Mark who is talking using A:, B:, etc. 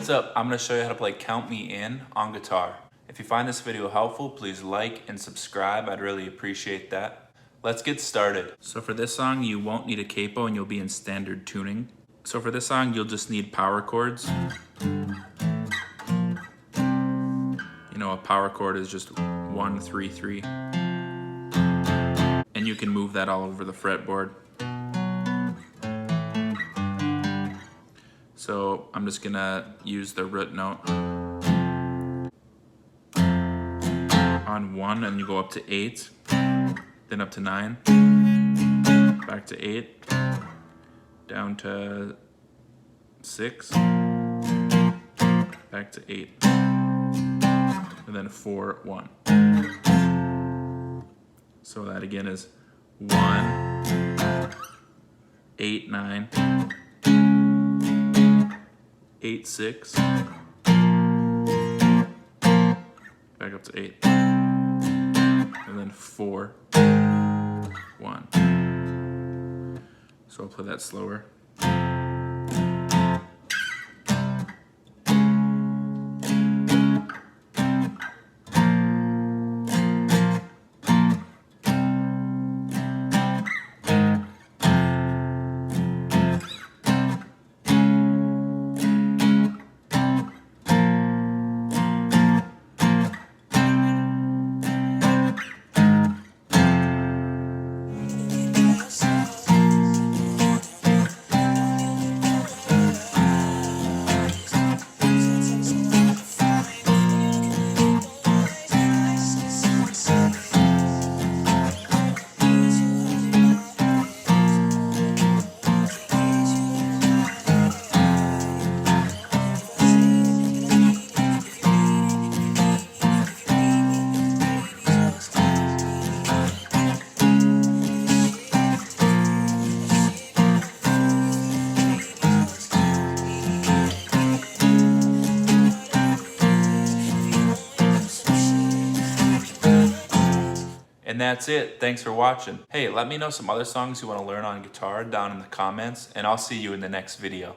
A: what's up? I'm going to show you how to play Count Me In on guitar. If you find this video helpful, please like and subscribe. I'd really appreciate that. Let's get started. So for this song, you won't need a capo and you'll be in standard tuning. So for this song, you'll just need power chords. You know, a power chord is just 1, 3, 3. And you can move that all over the fretboard. So I'm just gonna use the root note on 1, and you go up to 8, then up to 9, back to 8, down to 6, back to 8, and then 4, 1. So that again is 1, 8, 9, 8, 6, back up to 8, and then 4, 1. So I'll play that slower. And that's it. Thanks for watching. Hey, let me know some other songs you want to learn on guitar down in the comments, and I'll see you in the next video.